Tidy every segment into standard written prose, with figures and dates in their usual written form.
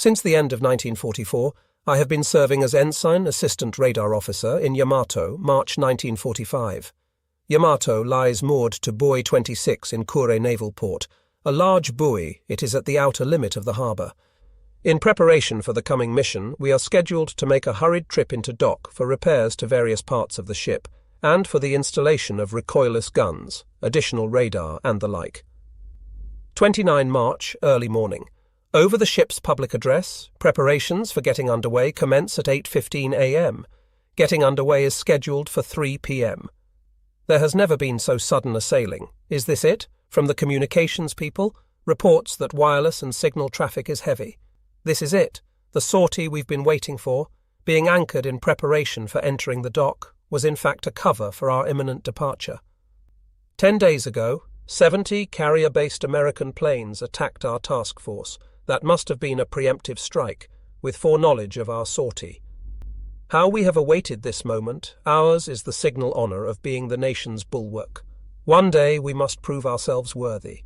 Since the end of 1944, I have been serving as Ensign Assistant Radar Officer in Yamato, March 1945. Yamato lies moored to Buoy 26 in Kure Naval Port. A large buoy, it is at the outer limit of the harbour. In preparation for the coming mission, we are scheduled to make a hurried trip into dock for repairs to various parts of the ship, and for the installation of recoilless guns, additional radar, and the like. 29 March, early morning. Over the ship's public address, preparations for getting underway commence at 8:15 a.m. Getting underway is scheduled for 3 p.m. There has never been so sudden a sailing. Is this it? From the communications people, reports that wireless and signal traffic is heavy. This is it, the sortie we've been waiting for, being anchored in preparation for entering the dock, was in fact a cover for our imminent departure. 10 days ago, 70 carrier-based American planes attacked our task force. That must have been a preemptive strike, with foreknowledge of our sortie. How we have awaited this moment, ours is the signal honour of being the nation's bulwark. One day we must prove ourselves worthy.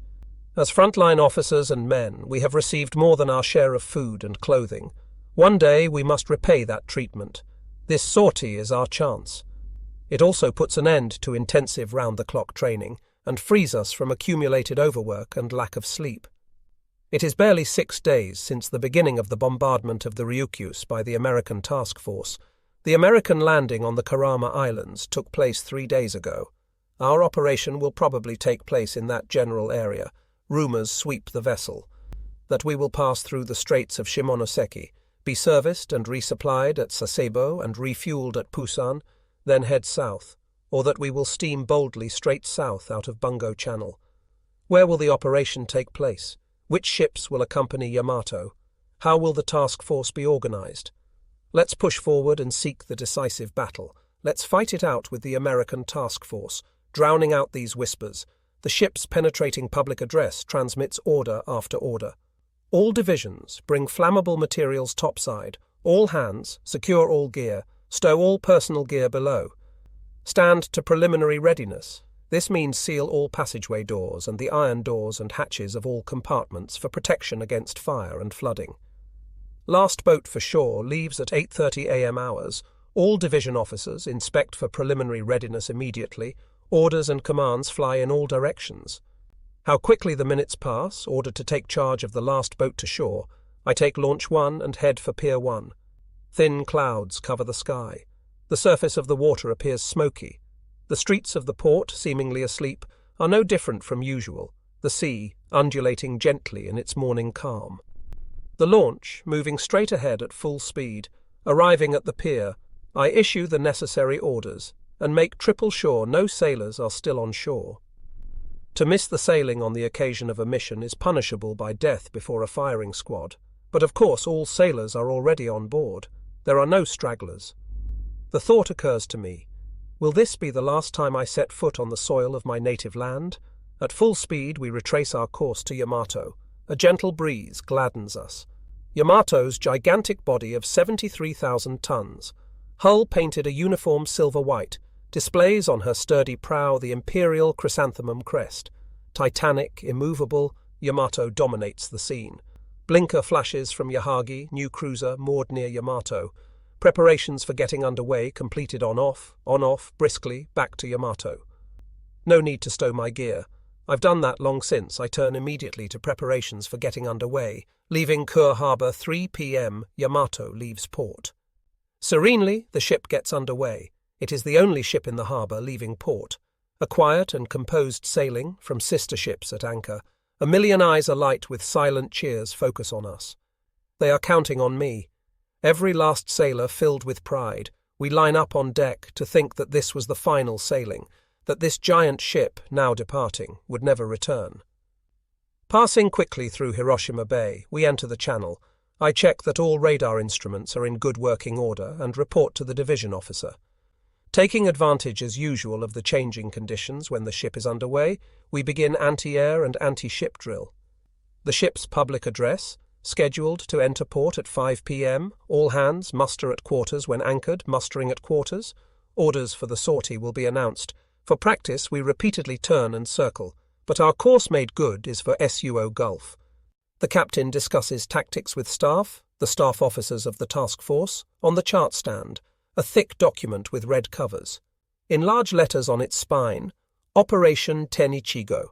As frontline officers and men, we have received more than our share of food and clothing. One day we must repay that treatment. This sortie is our chance. It also puts an end to intensive round-the-clock training and frees us from accumulated overwork and lack of sleep. It is barely 6 days since the beginning of the bombardment of the Ryukyus by the American task force. The American landing on the Karama Islands took place 3 days ago. Our operation will probably take place in that general area. Rumours sweep the vessel that we will pass through the Straits of Shimonoseki, be serviced and resupplied at Sasebo and refueled at Pusan, then head south, or that we will steam boldly straight south out of Bungo Channel. Where will the operation take place? Which ships will accompany Yamato? How will the task force be organized? Let's push forward and seek the decisive battle. Let's fight it out with the American task force, drowning out these whispers. The ship's penetrating public address transmits order after order. All divisions bring flammable materials topside. All hands secure all gear. Stow all personal gear below. Stand to preliminary readiness. This means seal all passageway doors and the iron doors and hatches of all compartments for protection against fire and flooding. Last boat for shore leaves at 8:30 a.m. hours. All division officers inspect for preliminary readiness immediately. Orders and commands fly in all directions. How quickly the minutes pass, ordered to take charge of the last boat to shore. I take launch 1 and head for Pier 1. Thin clouds cover the sky. The surface of the water appears smoky. The streets of the port, seemingly asleep, are no different from usual, the sea undulating gently in its morning calm. The launch, moving straight ahead at full speed, arriving at the pier, I issue the necessary orders and make triple sure no sailors are still on shore. To miss the sailing on the occasion of a mission is punishable by death before a firing squad, but of course all sailors are already on board. There are no stragglers. The thought occurs to me, will this be the last time I set foot on the soil of my native land? At full speed we retrace our course to Yamato. A gentle breeze gladdens us. Yamato's gigantic body of 73,000 tons, hull painted a uniform silver-white, displays on her sturdy prow the imperial chrysanthemum crest. Titanic, immovable, Yamato dominates the scene. Blinker flashes from Yahagi, new cruiser moored near Yamato. Preparations for getting underway completed on-off, briskly, back to Yamato. No need to stow my gear. I've done that long since. I turn immediately to preparations for getting underway. Leaving Kure Harbour 3 p.m, Yamato leaves port. Serenely, the ship gets underway. It is the only ship in the harbour leaving port. A quiet and composed sailing from sister ships at anchor. A million eyes alight with silent cheers focus on us. They are counting on me. Every last sailor filled with pride. We line up on deck to think that this was the final sailing, that this giant ship, now departing, would never return. Passing quickly through Hiroshima Bay, we enter the channel. I check that all radar instruments are in good working order and report to the division officer. Taking advantage as usual of the changing conditions when the ship is underway, we begin anti-air and anti-ship drill. The ship's public address, scheduled to enter port at 5 p.m, all hands muster at quarters when anchored, mustering at quarters. Orders for the sortie will be announced. For practice we repeatedly turn and circle, but our course made good is for SUO Gulf. The captain discusses tactics with staff, the staff officers of the task force, on the chart stand, a thick document with red covers. In large letters on its spine, Operation Ten Ichigo.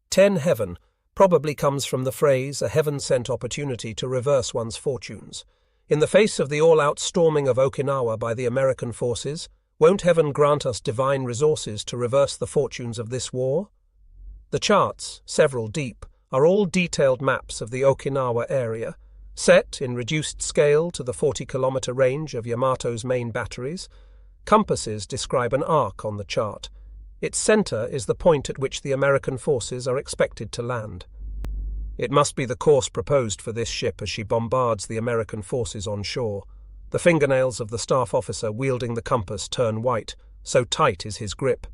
10 heaven probably comes from the phrase, a heaven-sent opportunity to reverse one's fortunes. In the face of the all-out storming of Okinawa by the American forces, won't heaven grant us divine resources to reverse the fortunes of this war? The charts, several deep, are all detailed maps of the Okinawa area, set in reduced scale to the 40-kilometer range of Yamato's main batteries. Compasses describe an arc on the chart. Its center is the point at which the American forces are expected to land. It must be the course proposed for this ship as she bombards the American forces on shore. The fingernails of the staff officer wielding the compass turn white, so tight is his grip.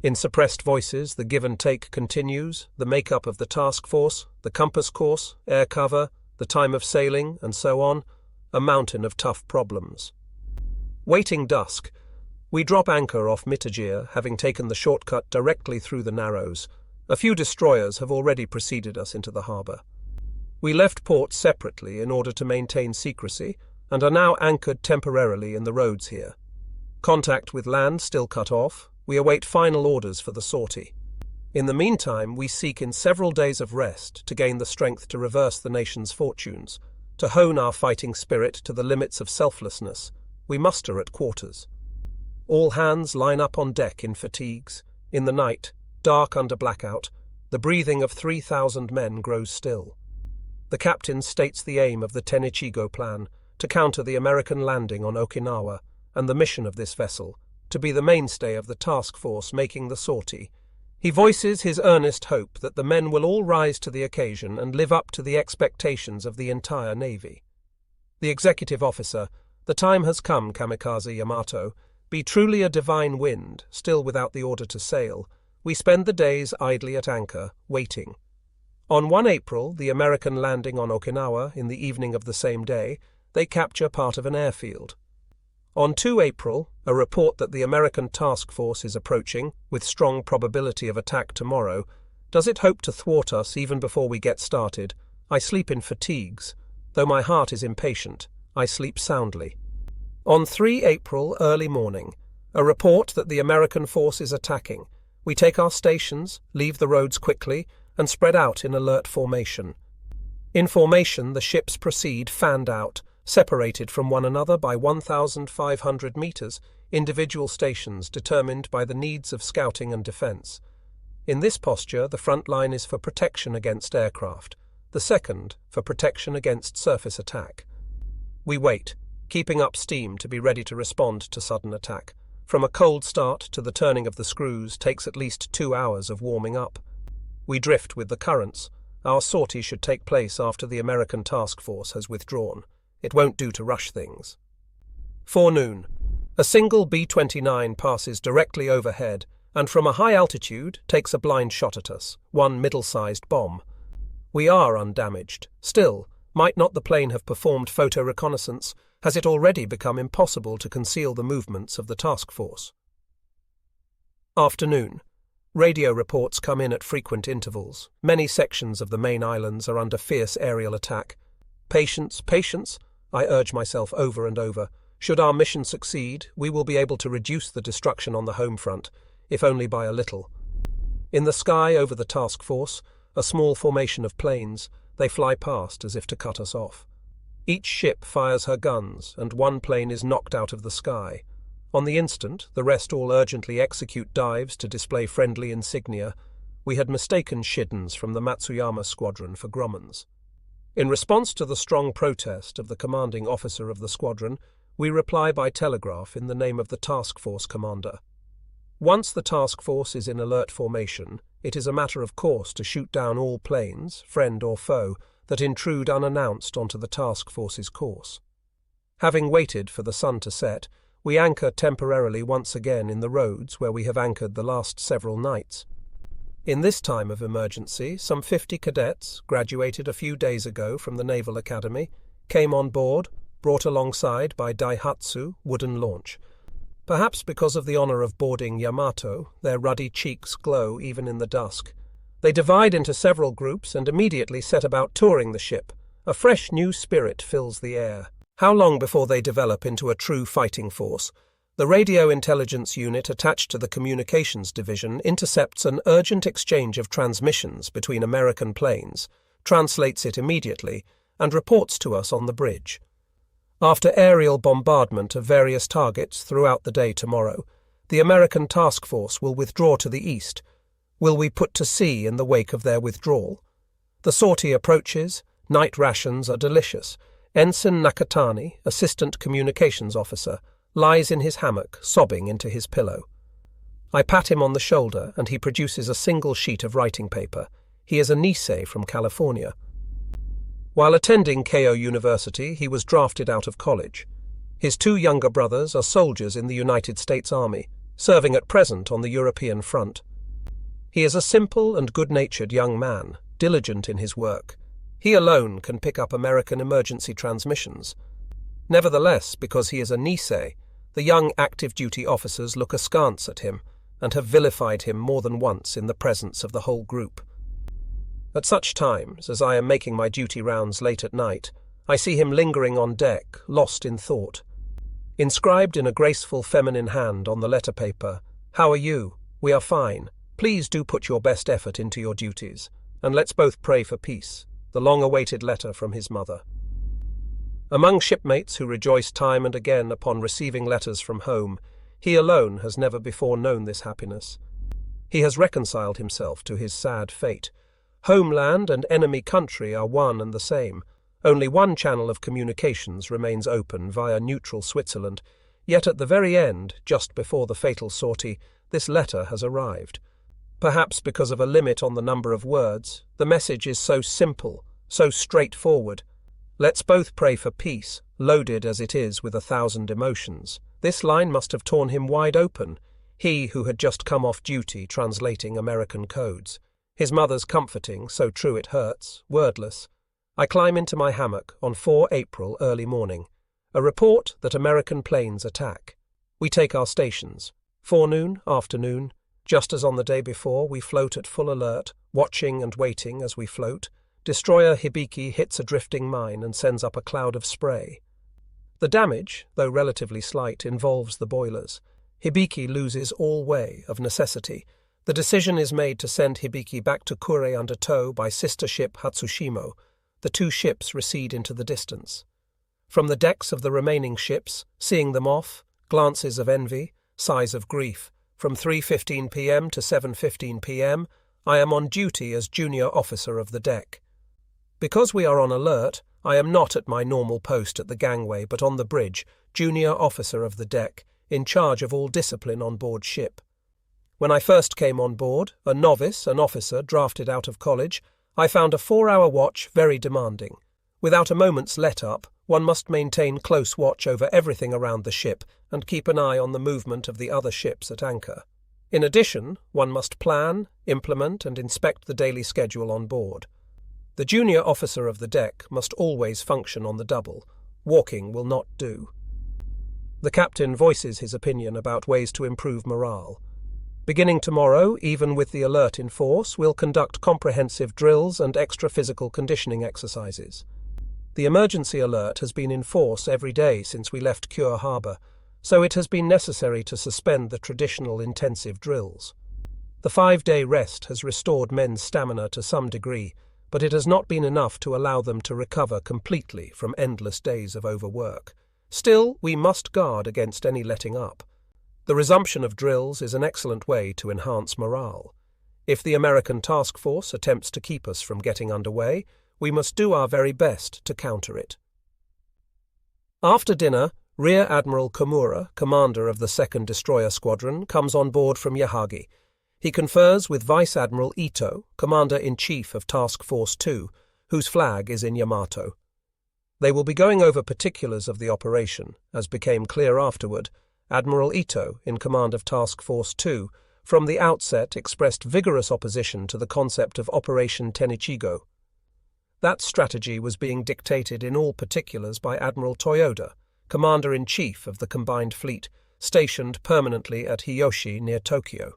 In suppressed voices, the give and take continues, the makeup of the task force, the compass course, air cover, the time of sailing, and so on, a mountain of tough problems. Waiting dusk, we drop anchor off Mitagira, having taken the shortcut directly through the Narrows. A few destroyers have already preceded us into the harbour. We left port separately in order to maintain secrecy, and are now anchored temporarily in the roads here. Contact with land still cut off, we await final orders for the sortie. In the meantime, we seek in several days of rest to gain the strength to reverse the nation's fortunes, to hone our fighting spirit to the limits of selflessness. We muster at quarters. All hands line up on deck in fatigues. In the night, dark under blackout, the breathing of 3,000 men grows still. The captain states the aim of the Ten Ichigo plan, to counter the American landing on Okinawa, and the mission of this vessel, to be the mainstay of the task force making the sortie. He voices his earnest hope that the men will all rise to the occasion and live up to the expectations of the entire Navy. The executive officer, the time has come, Kamikaze Yamato, be truly a divine wind, still without the order to sail. We spend the days idly at anchor, waiting. On 1 April, the American landing on Okinawa in the evening of the same day, they capture part of an airfield. On 2 April, a report that the American task force is approaching, with strong probability of attack tomorrow. Does it hope to thwart us even before we get started? I sleep in fatigues. Though my heart is impatient, I sleep soundly. On 3 April, early morning, a report that the American force is attacking. We take our stations, leave the roads quickly, and spread out in alert formation. In formation, the ships proceed fanned out, separated from one another by 1,500 meters, individual stations determined by the needs of scouting and defense. In this posture, the front line is for protection against aircraft, the second for protection against surface attack. We wait, keeping up steam to be ready to respond to sudden attack. From a cold start to the turning of the screws takes at least 2 hours of warming up. We drift with the currents. Our sortie should take place after the American task force has withdrawn. It won't do to rush things. Forenoon. A single B-29 passes directly overhead and from a high altitude takes a blind shot at us, one middle-sized bomb. We are undamaged. Still, might not the plane have performed photo reconnaissance? Has it already become impossible to conceal the movements of the task force? Afternoon. Radio reports come in at frequent intervals. Many sections of the main islands are under fierce aerial attack. Patience, patience, I urge myself over and over. Should our mission succeed, we will be able to reduce the destruction on the home front, if only by a little. In the sky over the task force, a small formation of planes, they fly past as if to cut us off. Each ship fires her guns, and one plane is knocked out of the sky. On the instant, the rest all urgently execute dives to display friendly insignia. We had mistaken Shiddens from the Matsuyama squadron for Grummans. In response to the strong protest of the commanding officer of the squadron, we reply by telegraph in the name of the task force commander. Once the task force is in alert formation, it is a matter of course to shoot down all planes, friend or foe, that intrude unannounced onto the task force's course. Having waited for the sun to set, we anchor temporarily once again in the roads where we have anchored the last several nights. In this time of emergency, some 50 cadets, graduated a few days ago from the Naval Academy, came on board, brought alongside by Daihatsu wooden launch. Perhaps because of the honor of boarding Yamato, their ruddy cheeks glow even in the dusk. They divide into several groups and immediately set about touring the ship. A fresh new spirit fills the air. How long before they develop into a true fighting force? The radio intelligence unit attached to the communications division intercepts an urgent exchange of transmissions between American planes, translates it immediately, and reports to us on the bridge. After aerial bombardment of various targets throughout the day tomorrow, the American task force will withdraw to the east. Will we put to sea in the wake of their withdrawal? The sortie approaches. Night rations are delicious. Ensign Nakatani, assistant communications officer, lies in his hammock, sobbing into his pillow. I pat him on the shoulder, and he produces a single sheet of writing paper. He is a Nisei from California. While attending Keio University, he was drafted out of college. His two younger brothers are soldiers in the United States Army, serving at present on the European front. He is a simple and good-natured young man, diligent in his work. He alone can pick up American emergency transmissions. Nevertheless, because he is a Nisei, the young active-duty officers look askance at him and have vilified him more than once in the presence of the whole group. At such times, as I am making my duty rounds late at night, I see him lingering on deck, lost in thought. Inscribed in a graceful feminine hand on the letter paper, "How are you? We are fine. Please do put your best effort into your duties, and let's both pray for peace," the long-awaited letter from his mother. Among shipmates who rejoice time and again upon receiving letters from home, he alone has never before known this happiness. He has reconciled himself to his sad fate. Homeland and enemy country are one and the same. Only one channel of communications remains open via neutral Switzerland, yet at the very end, just before the fatal sortie, this letter has arrived. Perhaps because of a limit on the number of words, the message is so simple, so straightforward. Let's both pray for peace, loaded as it is with 1,000 emotions. This line must have torn him wide open, he who had just come off duty translating American codes. His mother's comforting, so true it hurts, wordless. I climb into my hammock on 4 April early morning. A report that American planes attack. We take our stations. Forenoon, afternoon. Just as on the day before, we float at full alert, watching and waiting as we float. Destroyer Hibiki hits a drifting mine and sends up a cloud of spray. The damage, though relatively slight, involves the boilers. Hibiki loses all way of necessity. The decision is made to send Hibiki back to Kure under tow by sister ship Hatsushimo. The two ships recede into the distance. From the decks of the remaining ships, seeing them off, glances of envy, sighs of grief. From 3:15 p.m. to 7:15 p.m., I am on duty as junior officer of the deck. Because we are on alert, I am not at my normal post at the gangway but on the bridge, junior officer of the deck, in charge of all discipline on board ship. When I first came on board, a novice, an officer drafted out of college, I found a 4-hour watch very demanding. Without a moment's let-up, one must maintain close watch over everything around the ship and keep an eye on the movement of the other ships at anchor. In addition, one must plan, implement and inspect the daily schedule on board. The junior officer of the deck must always function on the double. Walking will not do. The captain voices his opinion about ways to improve morale. Beginning tomorrow, even with the alert in force, we'll conduct comprehensive drills and extra physical conditioning exercises. The emergency alert has been in force every day since we left Cure Harbour, so it has been necessary to suspend the traditional intensive drills. The 5-day rest has restored men's stamina to some degree, but it has not been enough to allow them to recover completely from endless days of overwork. Still, we must guard against any letting up. The resumption of drills is an excellent way to enhance morale. If the American task force attempts to keep us from getting underway, we must do our very best to counter it. After dinner, Rear Admiral Komura, commander of the 2nd Destroyer Squadron, comes on board from Yahagi. He confers with Vice Admiral Ito, Commander-in-Chief of Task Force 2, whose flag is in Yamato. They will be going over particulars of the operation. As became clear afterward, Admiral Ito, in command of Task Force 2, from the outset expressed vigorous opposition to the concept of Operation Tenichigo. That strategy was being dictated in all particulars by Admiral Toyoda, Commander-in-Chief of the Combined Fleet, stationed permanently at Hiyoshi near Tokyo.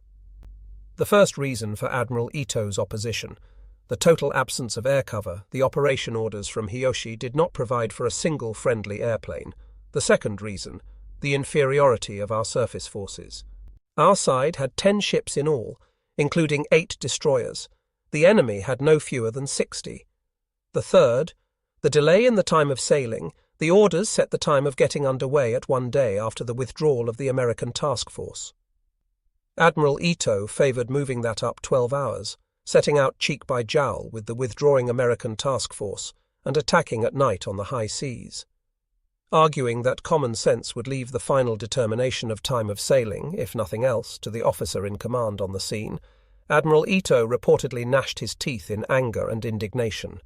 The first reason for Admiral Ito's opposition, the total absence of air cover, the operation orders from Hiyoshi did not provide for a single friendly airplane. The second reason, the inferiority of our surface forces. Our side had 10 ships in all, including 8 destroyers. The enemy had no fewer than 60. The third, the delay in the time of sailing. The orders set the time of getting underway at 1 day after the withdrawal of the American task force. Admiral Ito favoured moving that up 12 hours, setting out cheek by jowl with the withdrawing American task force and attacking at night on the high seas. Arguing that common sense would leave the final determination of time of sailing, if nothing else, to the officer in command on the scene, Admiral Ito reportedly gnashed his teeth in anger and indignation.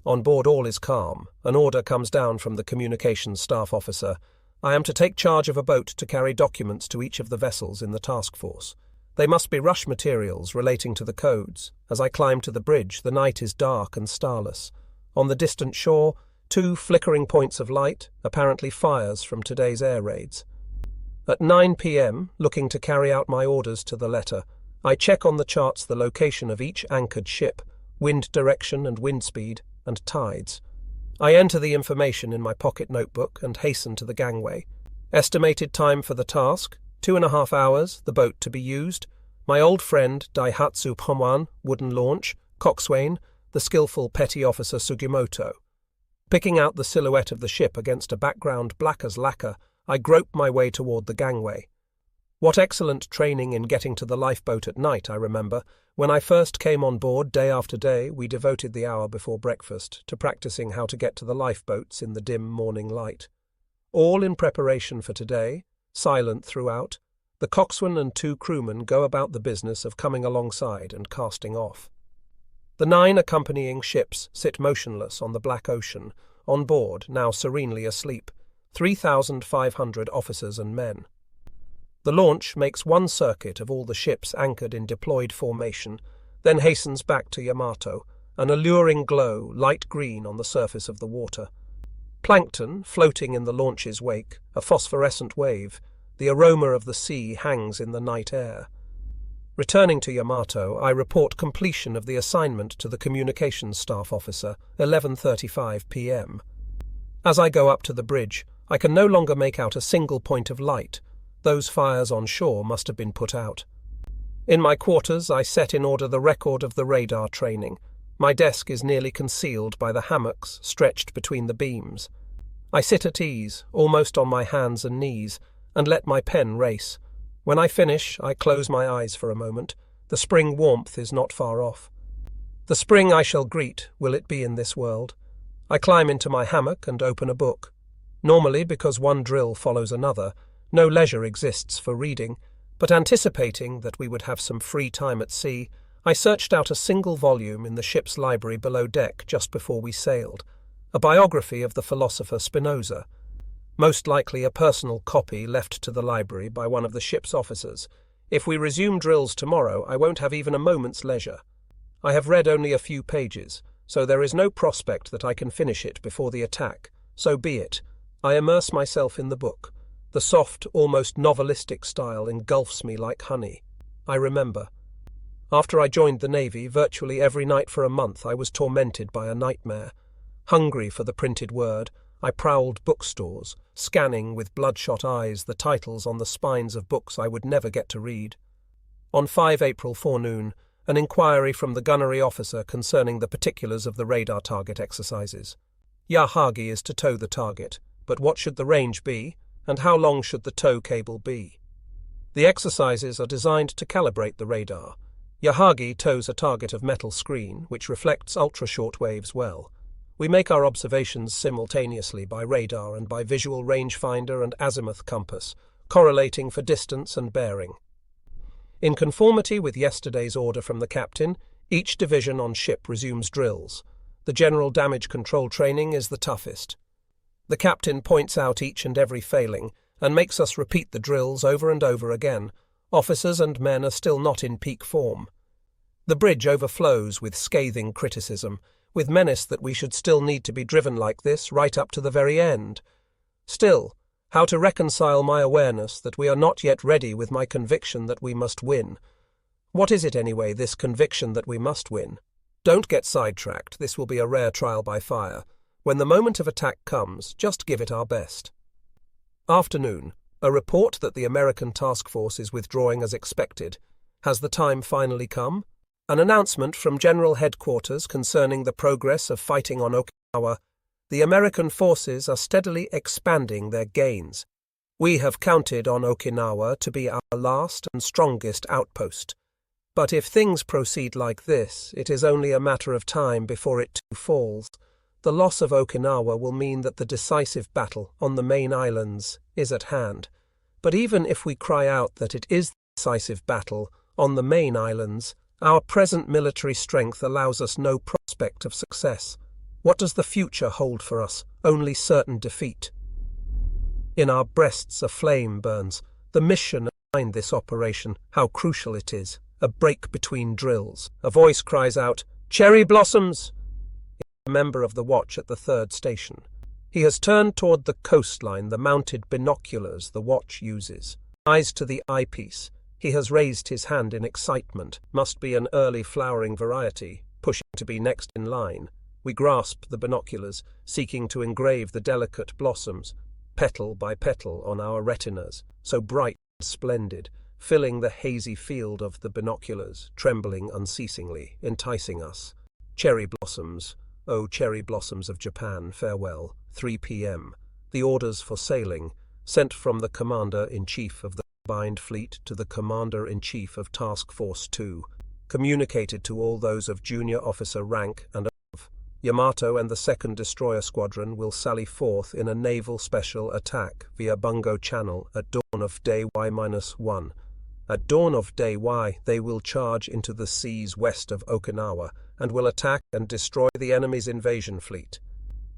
On board all is calm. An order comes down from the communications staff officer. I am to take charge of a boat to carry documents to each of the vessels in the task force. They must be rush materials relating to the codes. As I climb to the bridge, the night is dark and starless. On the distant shore, 2 flickering points of light, apparently fires from today's air raids. At 9 p.m., looking to carry out my orders to the letter, I check on the charts the location of each anchored ship, wind direction and wind speed, and tides. I enter the information in my pocket notebook and hasten to the gangway. Estimated time for the task, 2.5 hours, the boat to be used. My old friend Daihatsu Pomwan, wooden launch, coxswain, the skillful petty officer Sugimoto. Picking out the silhouette of the ship against a background black as lacquer, I grope my way toward the gangway. What excellent training in getting to the lifeboat at night, I remember. When I first came on board, day after day, we devoted the hour before breakfast to practicing how to get to the lifeboats in the dim morning light. All in preparation for today, silent throughout, the coxswain and 2 crewmen go about the business of coming alongside and casting off. The 9 accompanying ships sit motionless on the black ocean, on board, now serenely asleep, 3,500 officers and men. The launch makes 1 circuit of all the ships anchored in deployed formation, then hastens back to Yamato, an alluring glow, light green on the surface of the water. Plankton, floating in the launch's wake, a phosphorescent wave, the aroma of the sea hangs in the night air. Returning to Yamato, I report completion of the assignment to the communications staff officer, 11:35 p.m. As I go up to the bridge, I can no longer make out a single point of light. Those fires on shore must have been put out. In my quarters, I set in order the record of the radar training. My desk is nearly concealed by the hammocks stretched between the beams. I sit at ease, almost on my hands and knees, and let my pen race. When I finish, I close my eyes for a moment. The spring warmth is not far off. The spring I shall greet, will it be in this world? I climb into my hammock and open a book. Normally, because one drill follows another, no leisure exists for reading, but anticipating that we would have some free time at sea, I searched out a single volume in the ship's library below deck just before we sailed, a biography of the philosopher Spinoza, most likely a personal copy left to the library by one of the ship's officers. If we resume drills tomorrow, I won't have even a moment's leisure. I have read only a few pages, so there is no prospect that I can finish it before the attack. So be it. I immerse myself in the book. The soft, almost novelistic style engulfs me like honey. I remember. After I joined the Navy, virtually every night for a month I was tormented by a nightmare. Hungry for the printed word, I prowled bookstores, scanning with bloodshot eyes the titles on the spines of books I would never get to read. On 5 April forenoon, an inquiry from the gunnery officer concerning the particulars of the radar target exercises. Yahagi is to tow the target, but what should the range be? And how long should the tow cable be? The exercises are designed to calibrate the radar. Yahagi tows a target of metal screen, which reflects ultra-short waves well. We make our observations simultaneously by radar and by visual rangefinder and azimuth compass, correlating for distance and bearing. In conformity with yesterday's order from the captain, each division on ship resumes drills. The general damage control training is the toughest. The captain points out each and every failing and makes us repeat the drills over and over again. Officers and men are still not in peak form. The bridge overflows with scathing criticism, with menace that we should still need to be driven like this right up to the very end. Still, how to reconcile my awareness that we are not yet ready with my conviction that we must win? What is it anyway, this conviction that we must win? Don't get sidetracked, this will be a rare trial by fire. When the moment of attack comes, just give it our best. Afternoon. A report that the American task force is withdrawing as expected. Has the time finally come? An announcement from General Headquarters concerning the progress of fighting on Okinawa. The American forces are steadily expanding their gains. We have counted on Okinawa to be our last and strongest outpost. But if things proceed like this, it is only a matter of time before it too falls. The loss of Okinawa will mean that the decisive battle on the main islands is at hand. But even if we cry out that it is the decisive battle on the main islands, our present military strength allows us no prospect of success. What does the future hold for us? Only certain defeat. In our breasts a flame burns. The mission behind this operation, how crucial it is. A break between drills. A voice cries out, "Cherry blossoms!" A member of the watch at the third station. He has turned toward the coastline, the mounted binoculars the watch uses. Eyes to the eyepiece. He has raised his hand in excitement. Must be an early flowering variety, pushing to be next in line. We grasp the binoculars, seeking to engrave the delicate blossoms, petal by petal, on our retinas, so bright and splendid, filling the hazy field of the binoculars, trembling unceasingly, enticing us. Cherry blossoms, oh cherry blossoms of Japan, farewell. 3 p.m. The orders for sailing, sent from the Commander-in-Chief of the Combined Fleet to the Commander-in-Chief of Task Force 2, communicated to all those of junior officer rank and above. Yamato and the 2nd Destroyer Squadron will sally forth in a naval special attack via Bungo Channel at dawn of day Y-1. At dawn of day Y, they will charge into the seas west of Okinawa and will attack and destroy the enemy's invasion fleet.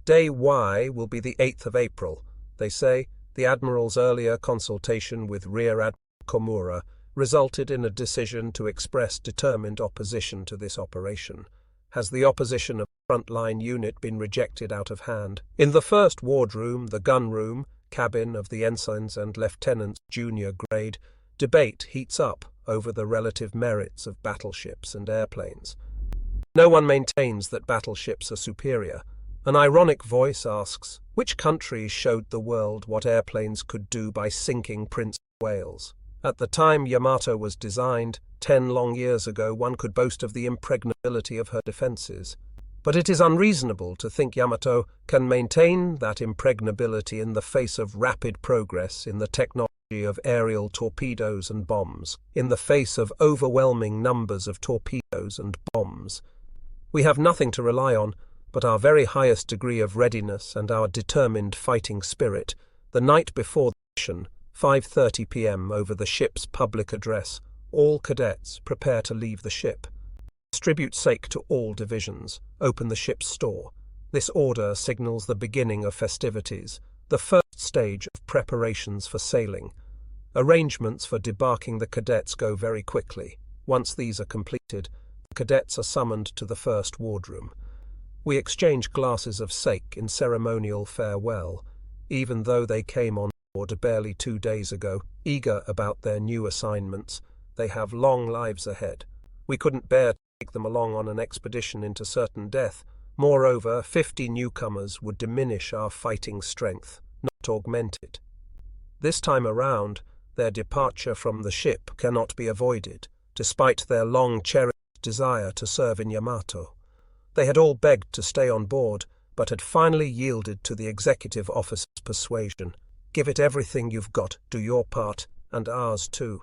Day Y will be the 8th of April. They say the Admiral's earlier consultation with Rear Admiral Komura resulted in a decision to express determined opposition to this operation. Has the opposition of the front-line unit been rejected out of hand? In the first wardroom, the gun room, cabin of the ensigns and lieutenants junior grade, debate heats up over the relative merits of battleships and airplanes. No one maintains that battleships are superior. An ironic voice asks, which countries showed the world what airplanes could do by sinking Prince of Wales? At the time Yamato was designed, 10 long years ago, one could boast of the impregnability of her defenses. But it is unreasonable to think Yamato can maintain that impregnability in the face of rapid progress in the technology of aerial torpedoes and bombs, in the face of overwhelming numbers of torpedoes and bombs. We have nothing to rely on but our very highest degree of readiness and our determined fighting spirit. The night before the mission, 5:30 p.m. over the ship's public address, all cadets prepare to leave the ship. Distribute sake to all divisions. Open the ship's store. This order signals the beginning of festivities, the first stage of preparations for sailing. Arrangements for debarking the cadets go very quickly. Once these are completed, the cadets are summoned to the first wardroom. We exchange glasses of sake in ceremonial farewell, even though they came on board barely 2 days ago, eager about their new assignments. They have long lives ahead. We couldn't bear to take them along on an expedition into certain death. Moreover, 50 newcomers would diminish our fighting strength, not augment it. This time around, their departure from the ship cannot be avoided, despite their long-cherished desire to serve in Yamato. They had all begged to stay on board, but had finally yielded to the executive officer's persuasion. Give it everything you've got, do your part, and ours too.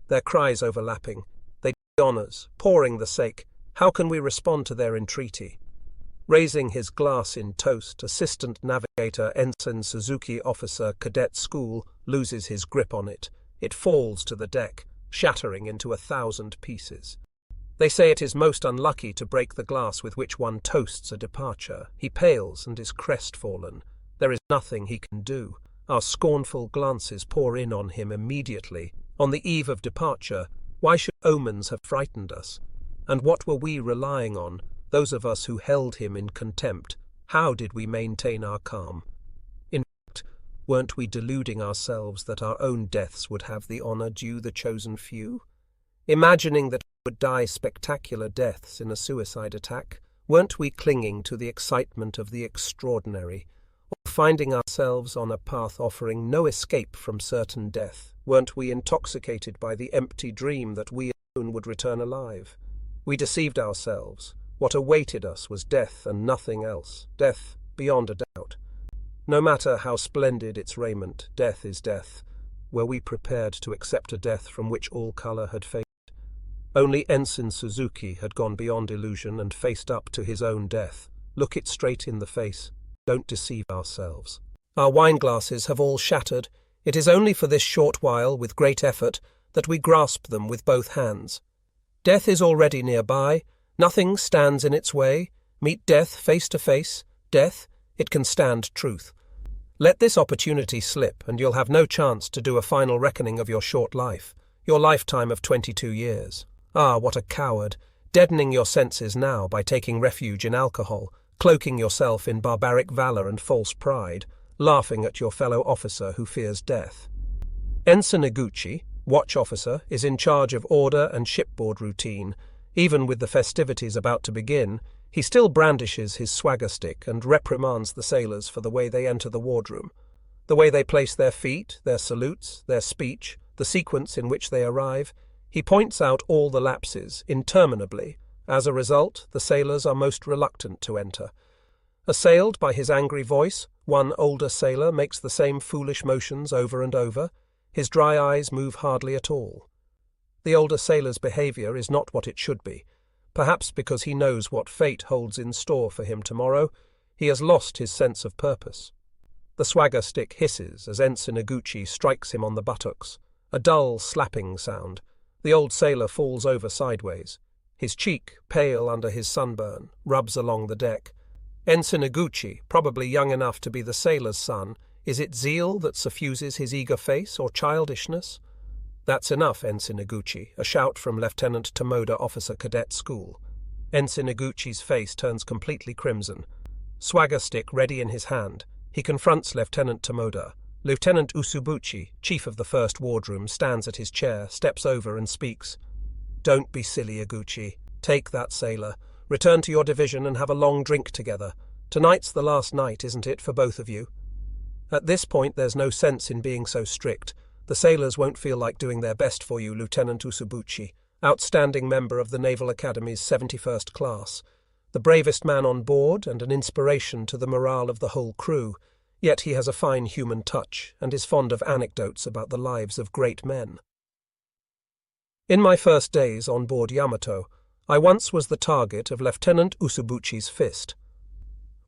Their cries overlapping. They did honours, pouring the sake. How can we respond to their entreaty? Raising his glass in toast, Assistant Navigator Ensign Suzuki Officer Cadet School loses his grip on it. It falls to the deck, shattering into 1,000 pieces. They say it is most unlucky to break the glass with which one toasts a departure. He pales and is crestfallen. There is nothing he can do. Our scornful glances pour in on him immediately. On the eve of departure, why should omens have frightened us? And what were we relying on, those of us who held him in contempt? How did we maintain our calm? In fact, weren't we deluding ourselves that our own deaths would have the honour due the chosen few? Imagining that would die spectacular deaths in a suicide attack, weren't we clinging to the excitement of the extraordinary, or finding ourselves on a path offering no escape from certain death? Weren't we intoxicated by the empty dream that we alone would return alive? We deceived ourselves. What awaited us was death and nothing else, death beyond a doubt. No matter how splendid its raiment, death is death. Were we prepared to accept a death from which all colour had faded? Only Ensign Suzuki had gone beyond illusion and faced up to his own death. Look it straight in the face. Don't deceive ourselves. Our wine glasses have all shattered. It is only for this short while, with great effort, that we grasp them with both hands. Death is already nearby. Nothing stands in its way. Meet death face to face. Death, it can stand truth. Let this opportunity slip, and you'll have no chance to do a final reckoning of your short life, your lifetime of 22 years. Ah, what a coward, deadening your senses now by taking refuge in alcohol, cloaking yourself in barbaric valor and false pride, laughing at your fellow officer who fears death. Ensign Iguchi, watch officer, is in charge of order and shipboard routine. Even with the festivities about to begin, he still brandishes his swagger stick and reprimands the sailors for the way they enter the wardroom, the way they place their feet, their salutes, their speech, the sequence in which they arrive. He points out all the lapses, interminably. As a result, the sailors are most reluctant to enter. Assailed by his angry voice, one older sailor makes the same foolish motions over and over. His dry eyes move hardly at all. The older sailor's behaviour is not what it should be. Perhaps because he knows what fate holds in store for him tomorrow, he has lost his sense of purpose. The swagger stick hisses as Ensign Iguchi strikes him on the buttocks, a dull slapping sound. The old sailor falls over sideways. His cheek, pale under his sunburn, rubs along the deck. Ensign Iguchi, probably young enough to be the sailor's son, is it zeal that suffuses his eager face or childishness? That's enough, Ensign Iguchi, a shout from Lieutenant Tomoda, Officer Cadet School. Ensign Iguchi's face turns completely crimson. Swagger stick ready in his hand, he confronts Lieutenant Tomoda. Lieutenant Usubuchi, chief of the first wardroom, stands at his chair, steps over and speaks. Don't be silly, Iguchi. Take that sailor. Return to your division and have a long drink together. Tonight's the last night, isn't it, for both of you? At this point there's no sense in being so strict. The sailors won't feel like doing their best for you, Lieutenant Usubuchi, outstanding member of the Naval Academy's 71st class. The bravest man on board and an inspiration to the morale of the whole crew. Yet he has a fine human touch and is fond of anecdotes about the lives of great men. In my first days on board Yamato, I once was the target of Lieutenant Usubuchi's fist.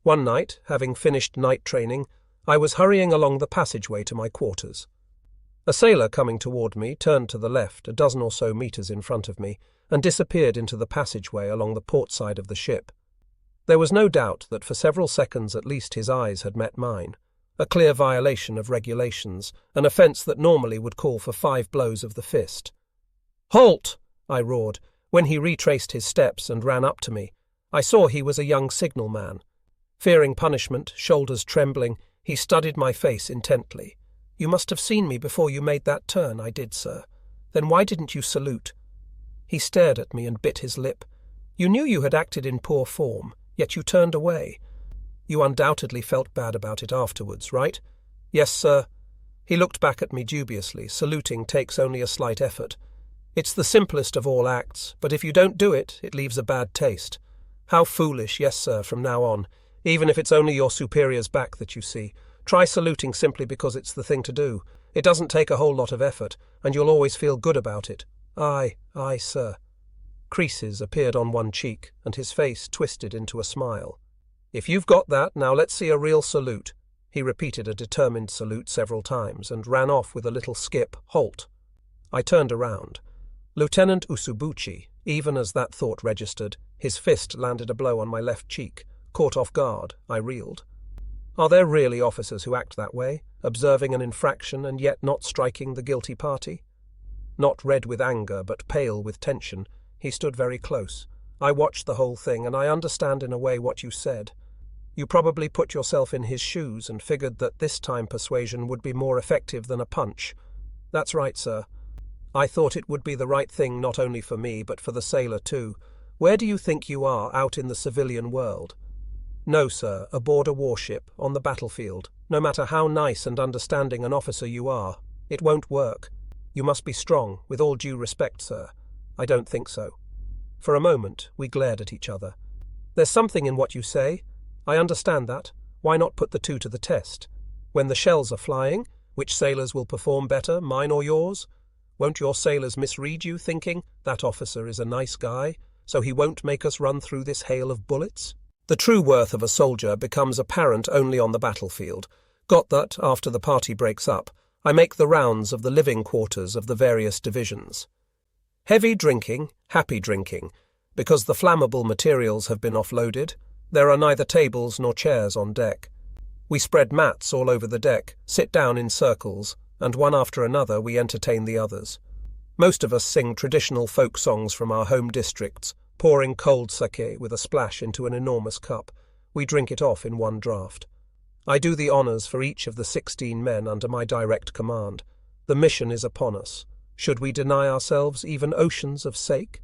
One night, having finished night training, I was hurrying along the passageway to my quarters. A sailor coming toward me turned to the left a dozen or so meters in front of me and disappeared into the passageway along the port side of the ship. There was no doubt that for several seconds at least his eyes had met mine, a clear violation of regulations, an offence that normally would call for 5 blows of the fist. "Halt!" I roared, when he retraced his steps and ran up to me. I saw he was a young signalman. Fearing punishment, shoulders trembling, he studied my face intently. "You must have seen me before you made that turn." "I did, sir." "Then why didn't you salute?" He stared at me and bit his lip. "You knew you had acted in poor form, yet you turned away. You undoubtedly felt bad about it afterwards, right?" "Yes, sir." He looked back at me dubiously. Saluting takes only a slight effort. It's the simplest of all acts, but if you don't do it, it leaves a bad taste. How foolish, yes, sir, from now on. Even if it's only your superior's back that you see. Try saluting simply because it's the thing to do. It doesn't take a whole lot of effort, and you'll always feel good about it. Aye, sir." Creases appeared on one cheek, and his face twisted into a smile. "If you've got that, now let's see a real salute." He repeated a determined salute several times, and ran off with a little skip. "Halt." I turned around. Lieutenant Usubuchi, even as that thought registered, his fist landed a blow on my left cheek. Caught off guard, I reeled. Are there really officers who act that way, observing an infraction and yet not striking the guilty party? Not red with anger, but pale with tension, he stood very close. I watched the whole thing, and I understand in a way what you said. You probably put yourself in his shoes and figured that this time persuasion would be more effective than a punch. That's right, sir. I thought it would be the right thing not only for me, but for the sailor too. Where do you think you are out in the civilian world? No, sir, aboard a warship, on the battlefield. No matter how nice and understanding an officer you are, it won't work. You must be strong, with all due respect, sir. I don't think so. For a moment, we glared at each other. There's something in what you say. I understand that. Why not put the two to the test? When the shells are flying, which sailors will perform better, mine or yours? Won't your sailors misread you, thinking, that officer is a nice guy, so he won't make us run through this hail of bullets? The true worth of a soldier becomes apparent only on the battlefield. Got that, after the party breaks up, I make the rounds of the living quarters of the various divisions. Heavy drinking, happy drinking. Because the flammable materials have been offloaded, there are neither tables nor chairs on deck. We spread mats all over the deck, sit down in circles, and one after another we entertain the others. Most of us sing traditional folk songs from our home districts, pouring cold sake with a splash into an enormous cup. We drink it off in one draught. I do the honours for each of the 16 men under my direct command. The mission is upon us. Should we deny ourselves even oceans of sake?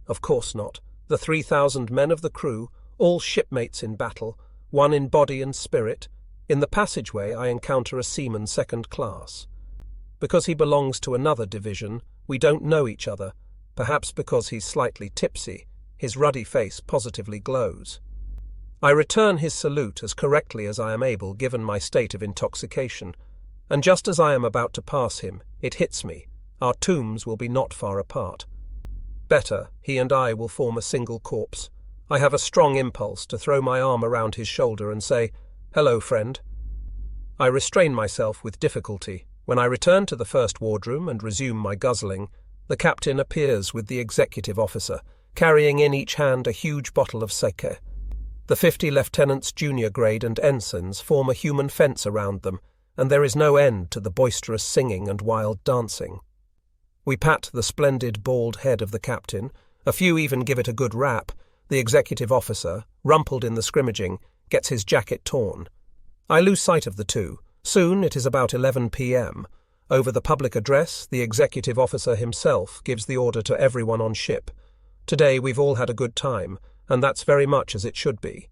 Of course not. The 3,000 men of the crew, all shipmates in battle, one in body and spirit. In the passageway I encounter a seaman second class. Because he belongs to another division, we don't know each other. Perhaps because he's slightly tipsy, his ruddy face positively glows. I return his salute as correctly as I am able given my state of intoxication, and just as I am about to pass him, it hits me. Our tombs will be not far apart. Better, he and I will form a single corpse. I have a strong impulse to throw my arm around his shoulder and say, "Hello, friend." I restrain myself with difficulty. When I return to the first wardroom and resume my guzzling, the captain appears with the executive officer, carrying in each hand a huge bottle of sake. The 50 lieutenants junior grade and ensigns form a human fence around them, and there is no end to the boisterous singing and wild dancing. We pat the splendid bald head of the captain, a few even give it a good rap. The executive officer, rumpled in the scrimmaging, gets his jacket torn. I lose sight of the two. Soon it is about 11 p.m. Over the public address, the executive officer himself gives the order to everyone on ship. Today we've all had a good time, and that's very much as it should be.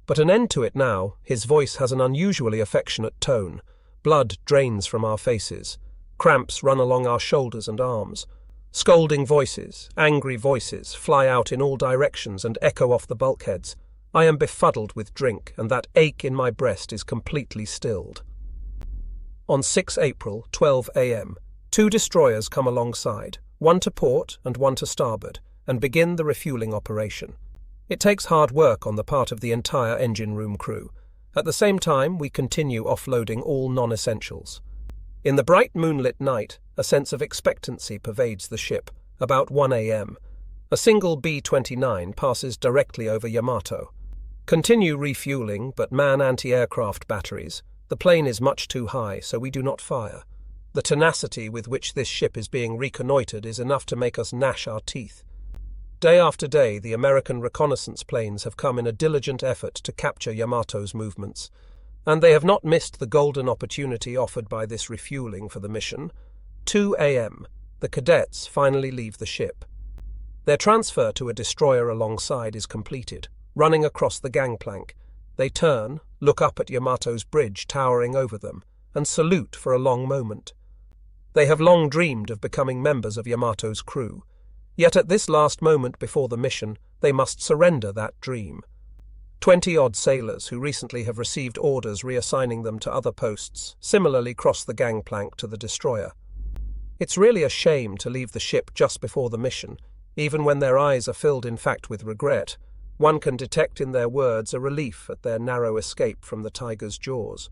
But an end to it now. His voice has an unusually affectionate tone. Blood drains from our faces. Cramps run along our shoulders and arms. Scolding voices, angry voices, fly out in all directions and echo off the bulkheads. I am befuddled with drink, and that ache in my breast is completely stilled. On 6 April, 12 a.m., 2 destroyers come alongside, one to port and one to starboard, and begin the refuelling operation. It takes hard work on the part of the entire engine room crew. At the same time, we continue offloading all non-essentials. In the bright moonlit night, a sense of expectancy pervades the ship. About 1 a.m., a single B-29 passes directly over Yamato. Continue refueling, but man anti-aircraft batteries. The plane is much too high, so we do not fire. The tenacity with which this ship is being reconnoitred is enough to make us gnash our teeth. Day after day, the American reconnaissance planes have come in a diligent effort to capture Yamato's movements, and they have not missed the golden opportunity offered by this refueling for the mission. 2 a.m., the cadets finally leave the ship. Their transfer to a destroyer alongside is completed. Running across the gangplank, they turn, look up at Yamato's bridge towering over them, and salute for a long moment. They have long dreamed of becoming members of Yamato's crew, yet at this last moment before the mission, they must surrender that dream. 20-odd sailors who recently have received orders reassigning them to other posts similarly cross the gangplank to the destroyer. It's really a shame to leave the ship just before the mission, even when their eyes are filled in fact with regret. One can detect in their words a relief at their narrow escape from the tiger's jaws.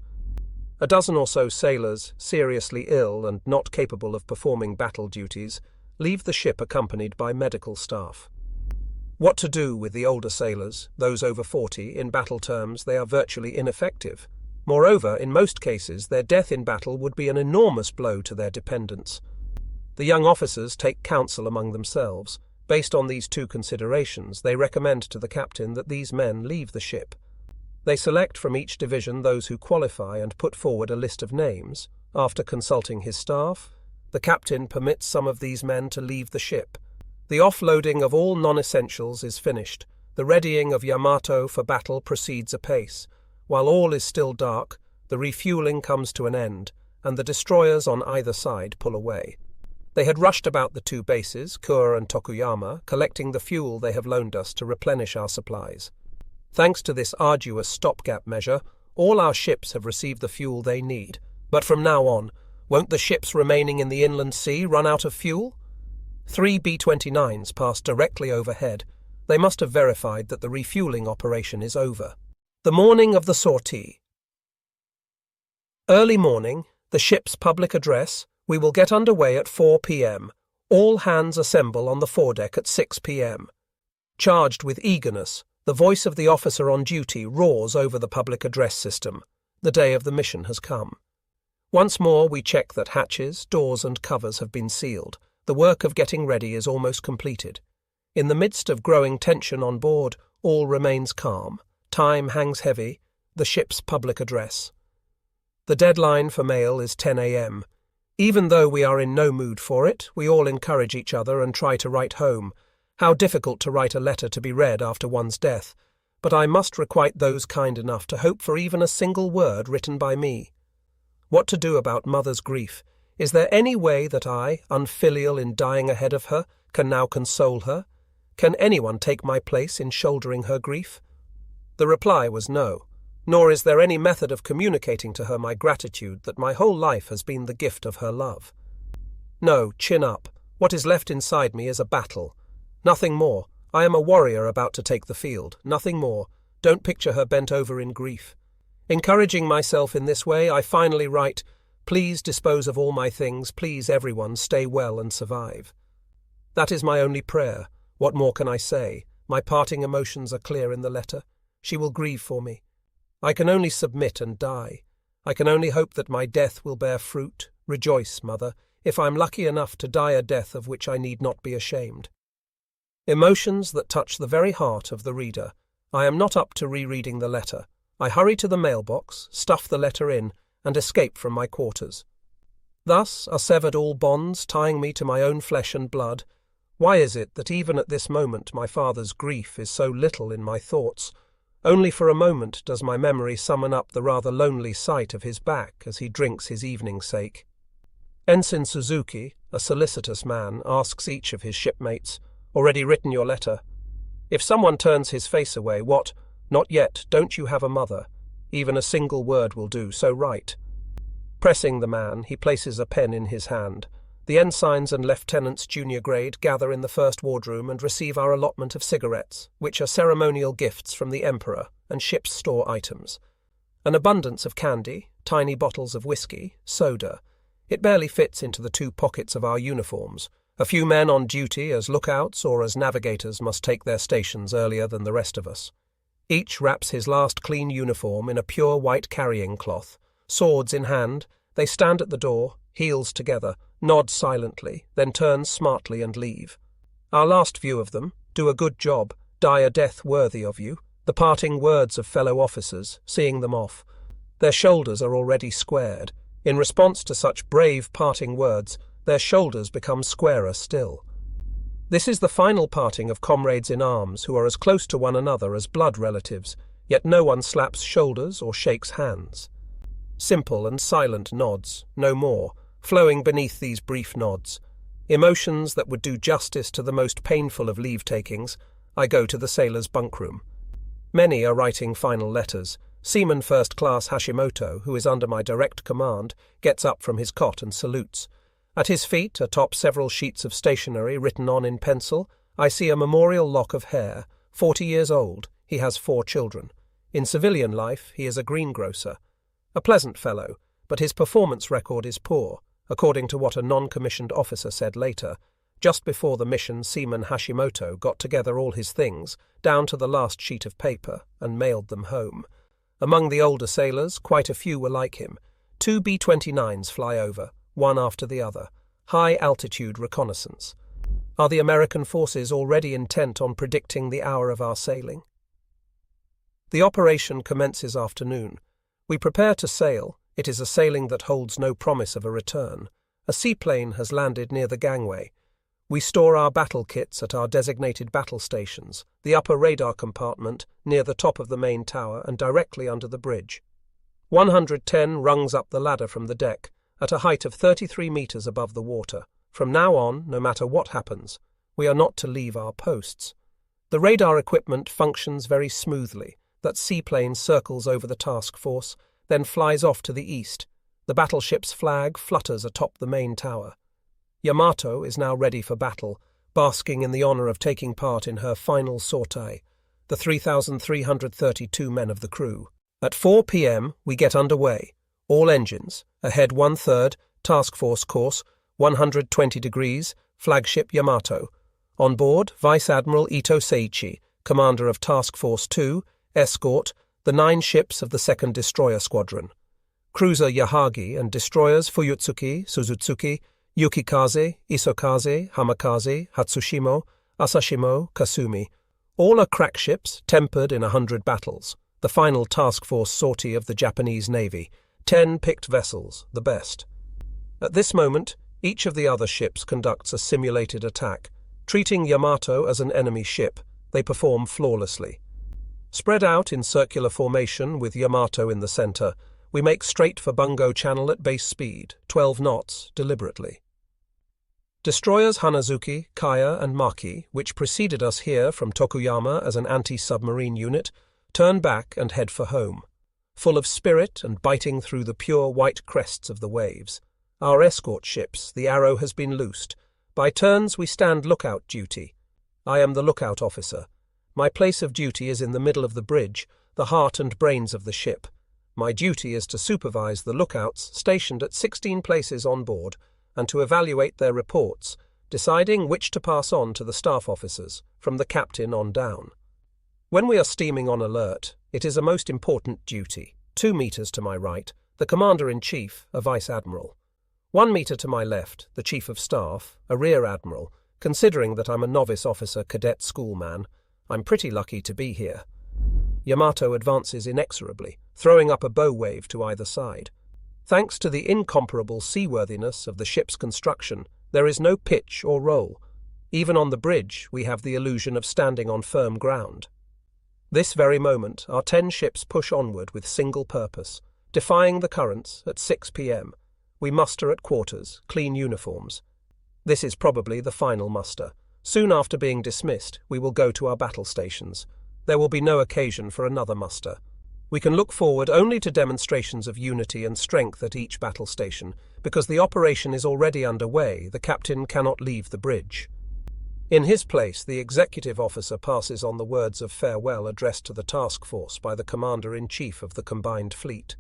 A dozen or so sailors, seriously ill and not capable of performing battle duties, leave the ship accompanied by medical staff. What to do with the older sailors, those over 40, in battle terms they are virtually ineffective. Moreover, in most cases, their death in battle would be an enormous blow to their dependents. The young officers take counsel among themselves. Based on these two considerations, they recommend to the captain that these men leave the ship. They select from each division those who qualify and put forward a list of names. After consulting his staff, The captain permits some of these men to leave the ship. The offloading of all non-essentials is finished. The readying of Yamato for battle proceeds apace. While all is still dark, the refueling comes to an end, and the destroyers on either side pull away. They had rushed about the two bases, Kure and Tokuyama, collecting the fuel they have loaned us to replenish our supplies. Thanks to this arduous stopgap measure, all our ships have received the fuel they need. But from now on, won't the ships remaining in the inland sea run out of fuel? 3 B-29s passed directly overhead. They must have verified that the refueling operation is over. The morning of the sortie. Early morning, the ship's public address. We will get underway at 4 p.m. All hands assemble on the foredeck at 6 p.m. Charged with eagerness, the voice of the officer on duty roars over the public address system. The day of the mission has come. Once more we check that hatches, doors and covers have been sealed. The work of getting ready is almost completed. In the midst of growing tension on board, all remains calm. Time hangs heavy. The ship's public address. The deadline for mail is 10 a.m. Even though we are in no mood for it, we all encourage each other and try to write home. How difficult to write a letter to be read after one's death. But I must requite those kind enough to hope for even a single word written by me. What to do about mother's grief? Is there any way that I, unfilial in dying ahead of her, can now console her? Can anyone take my place in shouldering her grief? The reply was no. Nor is there any method of communicating to her my gratitude that my whole life has been the gift of her love. No, chin up. What is left inside me is a battle. Nothing more. I am a warrior about to take the field. Nothing more. Don't picture her bent over in grief. Encouraging myself in this way, I finally write, "Please dispose of all my things. Please, everyone, stay well and survive." That is my only prayer. What more can I say? My parting emotions are clear in the letter. She will grieve for me. I can only submit and die. I can only hope that my death will bear fruit. Rejoice, mother, if I'm lucky enough to die a death of which I need not be ashamed. Emotions that touch the very heart of the reader. I am not up to rereading the letter. I hurry to the mailbox, stuff the letter in, and escape from my quarters. Thus are severed all bonds tying me to my own flesh and blood. Why is it that even at this moment my father's grief is so little in my thoughts? Only for a moment does my memory summon up the rather lonely sight of his back as he drinks his evening sake. Ensign Suzuki, a solicitous man, asks each of his shipmates, "Already written your letter?" If someone turns his face away, what? "Not yet, don't you have a mother?" Even a single word will do, so write. Pressing the man, he places a pen in his hand. The ensigns and lieutenants junior grade gather in the first wardroom and receive our allotment of cigarettes, which are ceremonial gifts from the Emperor and ship's store items. An abundance of candy, tiny bottles of whiskey, soda. It barely fits into the 2 pockets of our uniforms. A few men on duty as lookouts or as navigators must take their stations earlier than the rest of us. Each wraps his last clean uniform in a pure white carrying cloth. Swords in hand, they stand at the door, heels together, nod silently, then turn smartly and leave. Our last view of them, "Do a good job, die a death worthy of you," the parting words of fellow officers, seeing them off. Their shoulders are already squared. In response to such brave parting words, their shoulders become squarer still. This is the final parting of comrades in arms who are as close to one another as blood relatives, yet no one slaps shoulders or shakes hands. Simple and silent nods, no more, flowing beneath these brief nods. Emotions that would do justice to the most painful of leave-takings. I go to the sailors' bunkroom. Many are writing final letters. Seaman First Class Hashimoto, who is under my direct command, gets up from his cot and salutes. At his feet, atop several sheets of stationery written on in pencil, I see a memorial lock of hair. 40 years old, he has 4 children. In civilian life, he is a greengrocer. A pleasant fellow, but his performance record is poor, according to what a non-commissioned officer said later. Just before the mission, Seaman Hashimoto got together all his things, down to the last sheet of paper, and mailed them home. Among the older sailors, quite a few were like him. 2 B-29s fly over, one after the other. High-altitude reconnaissance. Are the American forces already intent on predicting the hour of our sailing? The operation commences afternoon. We prepare to sail. It is a sailing that holds no promise of a return. A seaplane has landed near the gangway. We store our battle kits at our designated battle stations, the upper radar compartment near the top of the main tower and directly under the bridge. 110 rungs up the ladder from the deck, at a height of 33 meters above the water. From now on, no matter what happens, we are not to leave our posts. The radar equipment functions very smoothly. That seaplane circles over the task force, then flies off to the east. The battleship's flag flutters atop the main tower. Yamato is now ready for battle, basking in the honor of taking part in her final sortie, the 3,332 men of the crew. At 4 p.m. we get underway. All engines, ahead 1/3, task force course, 120 degrees, flagship Yamato. On board, Vice Admiral Ito Seiichi, commander of Task Force 2, escort, the 9 ships of the 2nd Destroyer Squadron. Cruiser Yahagi and destroyers Fuyutsuki, Suzutsuki, Yukikaze, Isokaze, Hamakaze, Hatsushimo, Asashimo, Kasumi. All are crack ships, tempered in 100 battles. The final task force sortie of the Japanese Navy. 10 picked vessels, the best. At this moment, each of the other ships conducts a simulated attack. Treating Yamato as an enemy ship, they perform flawlessly. Spread out in circular formation with Yamato in the center, we make straight for Bungo Channel at base speed, 12 knots, deliberately. Destroyers Hanazuki, Kaya, and Maki, which preceded us here from Tokuyama as an anti-submarine unit, turn back and head for home, full of spirit and biting through the pure white crests of the waves. Our escort ships, the Arrow, has been loosed. By turns we stand lookout duty. I am the lookout officer. My place of duty is in the middle of the bridge, the heart and brains of the ship. My duty is to supervise the lookouts stationed at 16 places on board and to evaluate their reports, deciding which to pass on to the staff officers, from the captain on down. When we are steaming on alert, it is a most important duty. 2 meters to my right, the Commander-in-Chief, a Vice Admiral. 1 meter to my left, the Chief of Staff, a Rear Admiral. Considering that I'm a novice officer cadet schoolman, I'm pretty lucky to be here. Yamato advances inexorably, throwing up a bow wave to either side. Thanks to the incomparable seaworthiness of the ship's construction, there is no pitch or roll. Even on the bridge, we have the illusion of standing on firm ground. This very moment, our 10 ships push onward with single purpose, defying the currents at 6 p.m. We muster at quarters, clean uniforms. This is probably the final muster. Soon after being dismissed, we will go to our battle stations. There will be no occasion for another muster. We can look forward only to demonstrations of unity and strength at each battle station. Because the operation is already underway, the captain cannot leave the bridge. In his place, the executive officer passes on the words of farewell addressed to the task force by the Commander-in-Chief of the Combined Fleet.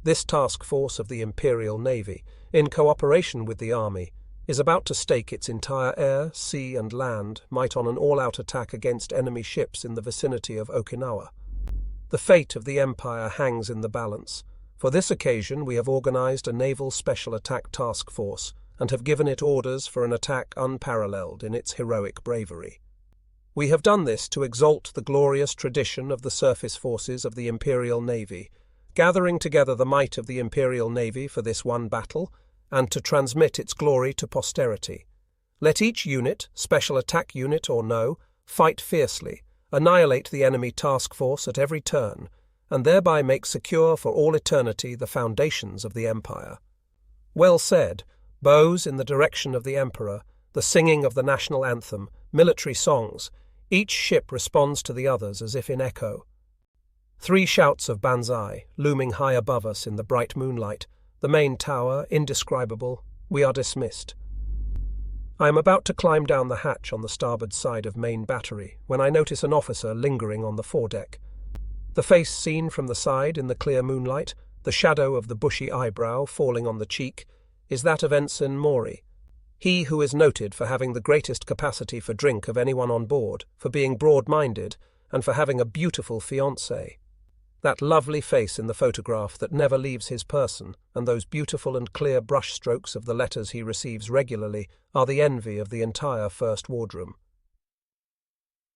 This task force of the Imperial Navy, in cooperation with the Army, is about to stake its entire air, sea and land might on an all-out attack against enemy ships in the vicinity of Okinawa. The fate of the Empire hangs in the balance. For this occasion we have organized a naval special attack task force and have given it orders for an attack unparalleled in its heroic bravery. We have done this to exalt the glorious tradition of the surface forces of the Imperial Navy, gathering together the might of the Imperial Navy for this one battle, and to transmit its glory to posterity. Let each unit, special attack unit or no, fight fiercely, annihilate the enemy task force at every turn, and thereby make secure for all eternity the foundations of the Empire. Well said. Bows in the direction of the Emperor, the singing of the national anthem, military songs. Each ship responds to the others as if in echo. 3 shouts of banzai, looming high above us in the bright moonlight, the main tower, indescribable. We are dismissed. I am about to climb down the hatch on the starboard side of main battery when I notice an officer lingering on the foredeck. The face seen from the side in the clear moonlight, the shadow of the bushy eyebrow falling on the cheek, is that of Ensign Mori, he who is noted for having the greatest capacity for drink of anyone on board, for being broad-minded, and for having a beautiful fiancée. That lovely face in the photograph that never leaves his person, and those beautiful and clear brushstrokes of the letters he receives regularly, are the envy of the entire First Wardroom.